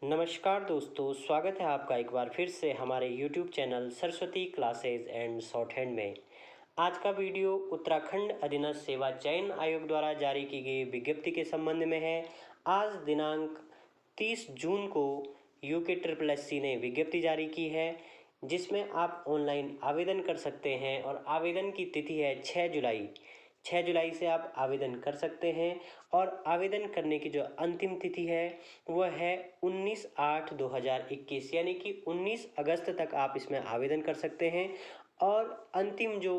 नमस्कार दोस्तों, स्वागत है आपका एक बार फिर से हमारे YouTube channel Saraswati classes and short hand में। आज का वीडियो उत्तराखंड अधीनस्थ सेवा चयन आयोग द्वारा जारी की गई विज्ञप्ति के संबंध में है। आज दिनांक 30 जून को UKSSC ने विज्ञप्ति जारी की है, जिसमें आप ऑनलाइन आवेदन कर सकते हैं और आवेदन की तिथि है 6 जुलाई। 6 जुलाई से आप आवेदन कर सकते हैं और आवेदन करने की जो अंतिम तिथि है वह है 19/8/2021, यानी कि 19 अगस्त तक आप इसमें आवेदन कर सकते हैं। और अंतिम जो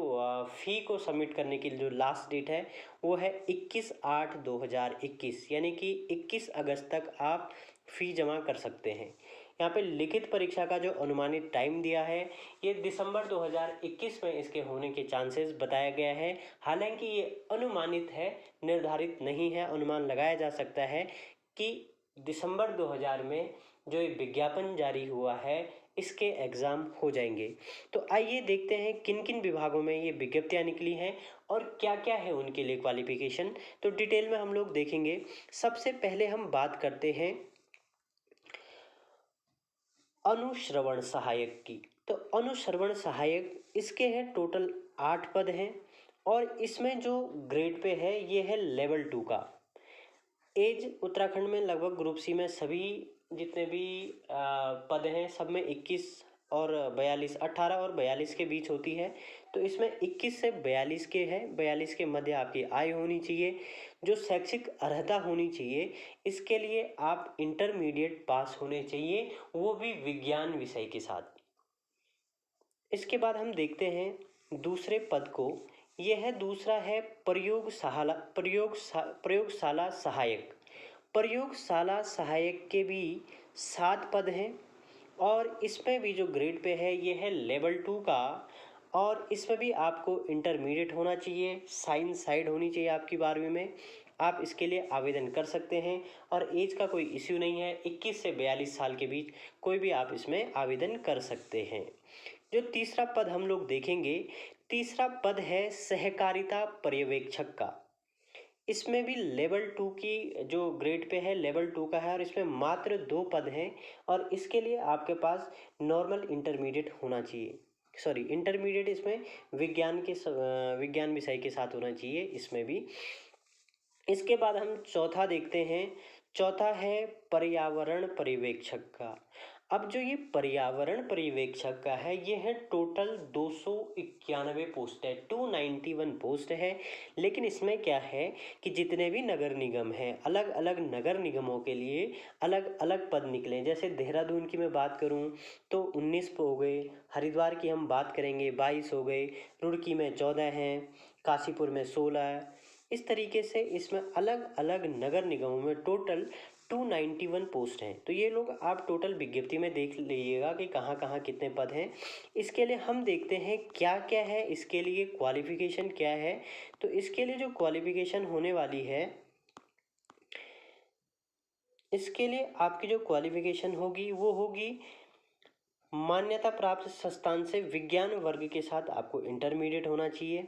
फ़ी को सबमिट करने की जो लास्ट डेट है वो है 21/8/2021, यानी कि 21 अगस्त तक आप फ़ी जमा कर सकते हैं। यहाँ पे लिखित परीक्षा का जो अनुमानित टाइम दिया है ये दिसंबर 2021 में इसके होने के चांसेस बताया गया है। हालांकि ये अनुमानित है, निर्धारित नहीं है। अनुमान लगाया जा सकता है कि दिसंबर 2000 में जो एक विज्ञापन जारी हुआ है इसके एग्ज़ाम हो जाएंगे। तो आइए देखते हैं किन किन विभागों में ये विज्ञप्तियाँ निकली हैं और क्या क्या है उनके लिए क्वालिफिकेशन। तो डिटेल में हम लोग देखेंगे। सबसे पहले हम बात करते हैं अनुश्रवण सहायक की। तो अनुश्रवण सहायक इसके हैं टोटल 8 पद हैं और इसमें जो ग्रेड पे है ये है लेवल 2 का। एज उत्तराखंड में लगभग ग्रुप सी में सभी जितने भी पद हैं सब में 21 और 42, 18 और 42 के बीच होती है। तो इसमें 21 से 42 के है, 42 के मध्य आपकी आयु होनी चाहिए। जो शैक्षिक अर्हता होनी चाहिए इसके लिए आप इंटरमीडिएट पास होने चाहिए, वो भी विज्ञान विषय के साथ। इसके बाद हम देखते हैं दूसरे पद को। यह है दूसरा है प्रयोगशाला सहायक। प्रयोगशाला सहायक के भी 7 पद हैं और इसमें भी जो ग्रेड पे है ये है लेवल 2 का। और इसमें भी आपको इंटरमीडिएट होना चाहिए, साइंस साइड होनी चाहिए आपकी 12वीं में। आप इसके लिए आवेदन कर सकते हैं और एज का कोई इश्यू नहीं है। 21 से 42 साल के बीच कोई भी आप इसमें आवेदन कर सकते हैं। जो तीसरा पद हम लोग देखेंगे, तीसरा पद है सहकारिता पर्यवेक्षक का। इसमें भी लेवल 2 की जो ग्रेड पे है लेवल 2 का है और इसमें मात्र 2 पद हैं और इसके लिए आपके पास नॉर्मल इंटरमीडिएट होना चाहिए। सॉरी, इंटरमीडिएट इसमें विज्ञान विषय के साथ होना चाहिए इसमें भी। इसके बाद हम चौथा देखते हैं। चौथा है पर्यावरण पर्यवेक्षक का। अब जो ये पर्यावरण पर्यवेक्षक का है ये है टोटल 291 पोस्ट है, 291 पोस्ट है। लेकिन इसमें क्या है कि जितने भी नगर निगम हैं, अलग अलग नगर निगमों के लिए अलग अलग पद निकले। जैसे देहरादून की मैं बात करूं तो 19 हो गए, हरिद्वार की हम बात करेंगे 22 हो गए, रुड़की में 14 हैं, काशीपुर में 16। इस तरीके से इसमें अलग अलग नगर निगमों में टोटल 291 पोस्ट हैं। तो ये लोग आप टोटल विज्ञप्ति में देख लीजिएगा कि कहाँ कहाँ कितने पद हैं। इसके लिए हम देखते हैं क्या क्या है, इसके लिए क्वालिफिकेशन क्या है। तो इसके लिए जो क्वालिफिकेशन होने वाली है, इसके लिए आपकी जो क्वालिफिकेशन होगी वो होगी मान्यता प्राप्त संस्थान से विज्ञान वर्ग के साथ आपको इंटरमीडिएट होना चाहिए।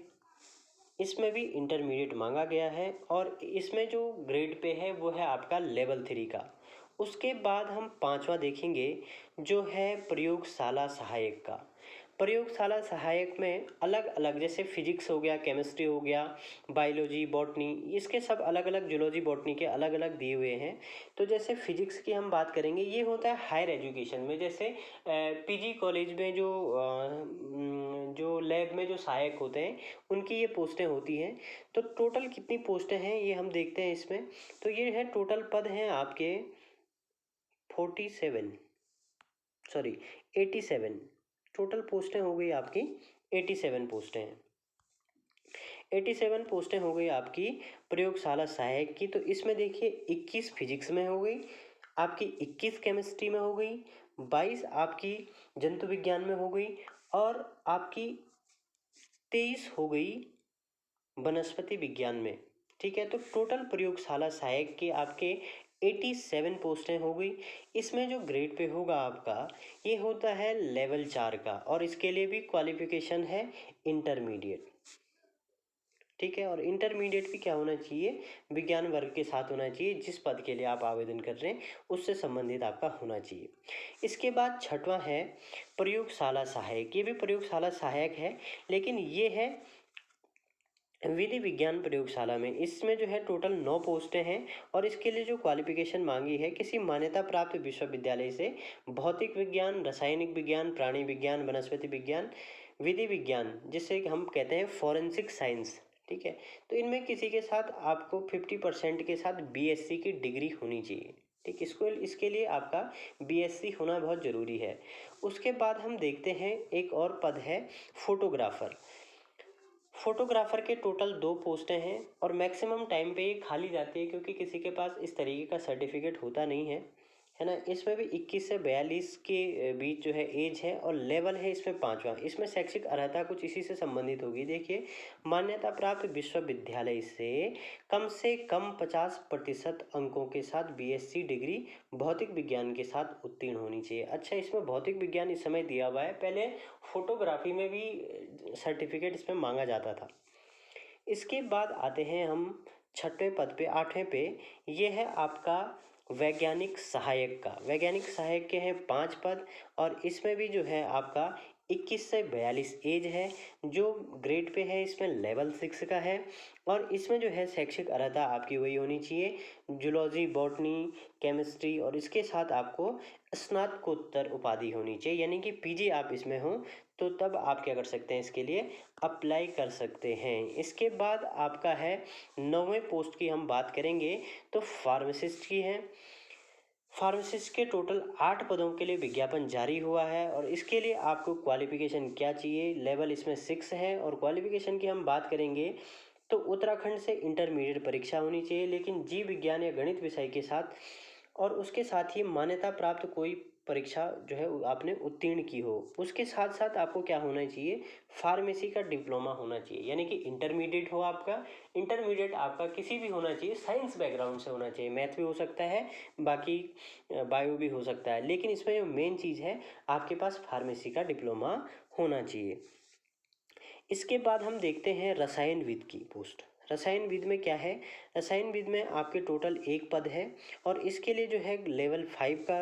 इसमें भी इंटरमीडिएट मांगा गया है और इसमें जो ग्रेड पे है वो है आपका लेवल 3 का। उसके बाद हम पांचवा देखेंगे जो है प्रयोगशाला सहायक का। प्रयोगशाला सहायक में अलग अलग, जैसे फिजिक्स हो गया, केमिस्ट्री हो गया, बायोलॉजी, बॉटनी, इसके सब अलग अलग, जूलॉजी बॉटनी के अलग अलग दिए हुए हैं। तो जैसे फिजिक्स की हम बात करेंगे, ये होता है हायर एजुकेशन में। जैसे पीजी कॉलेज में जो लैब में जो सहायक होते हैं उनकी ये पोस्टें होती हैं। तो टोटल कितनी पोस्टें हैं ये हम देखते हैं इसमें। तो ये है टोटल पद हैं आपके 47, सॉरी 87। टोटल पोस्टें हो गई आपकी 87 पोस्टें हैं। 87 पोस्टें हो गई आपकी प्रयोगशाला सहायक की। तो इसमें देखिए 21 फिजिक्स में हो गई आपकी, 21 केमिस्ट्री में हो गई, 22 आपकी जंतु विज्ञान में हो गई और आपकी 23 हो गई वनस्पति विज्ञान में। ठीक है, तो टोटल प्रयोगशाला सहायक के आपके 87 पोस्टें हो गई। इसमें जो ग्रेड पे होगा आपका ये होता है लेवल 4 का और इसके लिए भी क्वालिफिकेशन है इंटरमीडिएट। ठीक है। और इंटरमीडिएट भी क्या होना चाहिए, विज्ञान वर्ग के साथ होना चाहिए, जिस पद के लिए आप आवेदन कर रहे हैं उससे संबंधित आपका होना चाहिए। इसके बाद छठवां है प्रयोगशाला सहायक। ये भी प्रयोगशाला सहायक है, लेकिन ये है विधि विज्ञान प्रयोगशाला में। इसमें जो है टोटल 9 पोस्टें हैं और इसके लिए जो क्वालिफिकेशन मांगी है, किसी मान्यता प्राप्त विश्वविद्यालय से भौतिक विज्ञान, रासायनिक विज्ञान, प्राणी विज्ञान, वनस्पति विज्ञान, विधि विज्ञान, जिसे हम कहते हैं फॉरेंसिक साइंस, ठीक है। तो इनमें किसी के साथ आपको 50% के साथ बीएससी की डिग्री होनी चाहिए, ठीक। इसके लिए आपका बीएससी होना बहुत ज़रूरी है। उसके बाद हम देखते हैं एक और पद है फोटोग्राफर। फोटोग्राफर के टोटल 2 पोस्टें हैं और मैक्सिमम टाइम पे ये खाली जाती है, क्योंकि किसी के पास इस तरीके का सर्टिफिकेट होता नहीं है ना। इसमें भी 21 से 42 के बीच जो है एज है और लेवल है इसमें 5वां। इसमें शैक्षिक अर्हता कुछ इसी से संबंधित होगी। देखिए, मान्यता प्राप्त विश्वविद्यालय से कम 50% अंकों के साथ बीएससी डिग्री भौतिक विज्ञान के साथ उत्तीर्ण होनी चाहिए। अच्छा, इसमें भौतिक विज्ञान इस समय दिया हुआ है, पहले फोटोग्राफी में भी सर्टिफिकेट इसमें मांगा जाता था। इसके बाद आते हैं हम छठवें पद पे, 8वें पे। ये है आपका वैज्ञानिक सहायक का। वैज्ञानिक सहायक के हैं 5 पद और इसमें भी जो है आपका 21 से 42 एज है। जो ग्रेड पे है इसमें लेवल 6 का है और इसमें जो है शैक्षिक अर्हता आपकी वही होनी चाहिए, जूलॉजी, बॉटनी, केमिस्ट्री, और इसके साथ आपको स्नातकोत्तर उपाधि होनी चाहिए, यानी कि पीजी आप इसमें हो तो तब आप क्या कर सकते हैं, इसके लिए अप्लाई कर सकते हैं। इसके बाद आपका है 9वें पोस्ट की हम बात करेंगे तो फार्मासिस्ट की है। फार्मासिस्ट के टोटल 8 पदों के लिए विज्ञापन जारी हुआ है और इसके लिए आपको क्वालिफिकेशन क्या चाहिए, लेवल इसमें 6 है। और क्वालिफिकेशन की हम बात करेंगे तो उत्तराखंड से इंटरमीडिएट परीक्षा होनी चाहिए, लेकिन जीव विज्ञान या गणित विषय के साथ, और उसके साथ ही मान्यता प्राप्त कोई परीक्षा जो है आपने उत्तीर्ण की हो। उसके साथ साथ आपको क्या होना चाहिए, फार्मेसी का डिप्लोमा होना चाहिए, यानी कि इंटरमीडिएट हो आपका। इंटरमीडिएट आपका किसी भी होना चाहिए, साइंस बैकग्राउंड से होना चाहिए, मैथ भी हो सकता है, बाकी बायो भी हो सकता है, लेकिन इसमें जो मेन चीज़ है आपके पास फार्मेसी का डिप्लोमा होना चाहिए। इसके बाद हम देखते हैं रसायनविद की पोस्ट। रसायनविद में क्या है, रसायनविद में आपके टोटल 1 पद है और इसके लिए जो है लेवल 5 का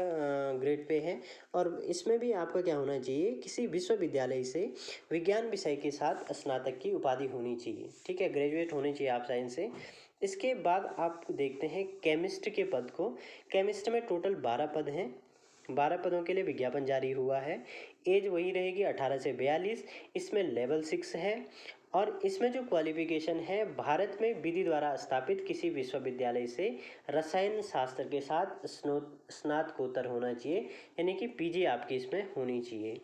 ग्रेड पे है। और इसमें भी आपका क्या होना चाहिए, किसी विश्वविद्यालय से विज्ञान विषय के साथ स्नातक की उपाधि होनी चाहिए, ठीक है, ग्रेजुएट होने चाहिए आप साइंस से। इसके बाद आप देखते हैं केमिस्ट के पद को। केमिस्ट में टोटल 12 पद हैं, 12 पदों के लिए विज्ञापन जारी हुआ है। एज वही रहेगी 18 से 42। इसमें लेवल 6 है और इसमें जो क्वालिफिकेशन है, भारत में विधि द्वारा स्थापित किसी विश्वविद्यालय से रसायन शास्त्र के साथ स्नातकोत्तर होना चाहिए, यानी कि पीजी आपकी इसमें होनी चाहिए।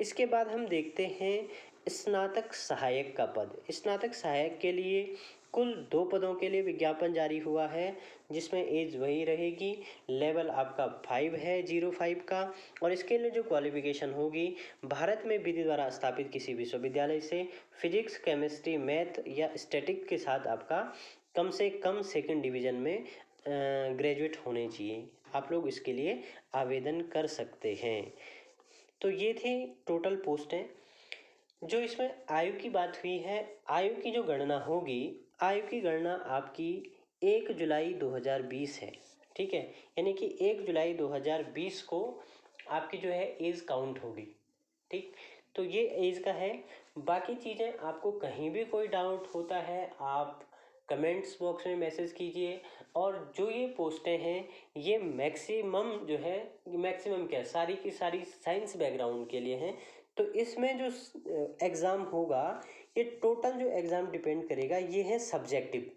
इसके बाद हम देखते हैं स्नातक सहायक का पद। स्नातक सहायक के लिए कुल 2 पदों के लिए विज्ञापन जारी हुआ है, जिसमें एज वही रहेगी, लेवल आपका 5 है, 05 का। और इसके लिए जो क्वालिफिकेशन होगी, भारत में विधि द्वारा स्थापित किसी विश्वविद्यालय से फिजिक्स, केमिस्ट्री, मैथ या स्टैटिक के साथ आपका कम से कम 2nd डिवीज़न में ग्रेजुएट होने चाहिए। आप लोग इसके लिए आवेदन कर सकते हैं। तो ये थे टोटल पोस्टें। जो इसमें आयु की बात हुई है, आयु की जो गणना होगी, आयु की गणना आपकी 1 जुलाई 2020 है, ठीक है, यानी कि 1 जुलाई 2020 को आपकी जो है एज काउंट होगी, ठीक। तो ये एज का है। बाकी चीज़ें आपको कहीं भी कोई डाउट होता है आप कमेंट्स बॉक्स में मैसेज कीजिए। और जो ये पोस्टें हैं ये मैक्सिमम जो है, मैक्सिमम क्या, सारी की सारी साइंस बैकग्राउंड के लिए हैं। तो इसमें जो एग्ज़ाम होगा, ये टोटल जो एग्ज़ाम डिपेंड करेगा, ये है सब्जेक्टिव।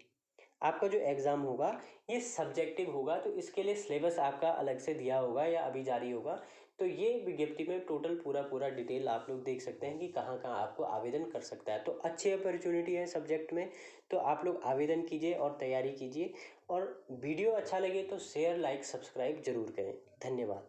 आपका जो एग्ज़ाम होगा ये सब्जेक्टिव होगा, तो इसके लिए सिलेबस आपका अलग से दिया होगा या अभी जारी होगा। तो ये विज्ञप्ति में टोटल पूरा डिटेल आप लोग देख सकते हैं कि कहाँ कहाँ आपको आवेदन कर सकता है। तो अच्छी अपॉर्चुनिटी है सब्जेक्ट में, तो आप लोग आवेदन कीजिए और तैयारी कीजिए। और वीडियो अच्छा लगे तो शेयर, लाइक, सब्सक्राइब जरूर करें। धन्यवाद।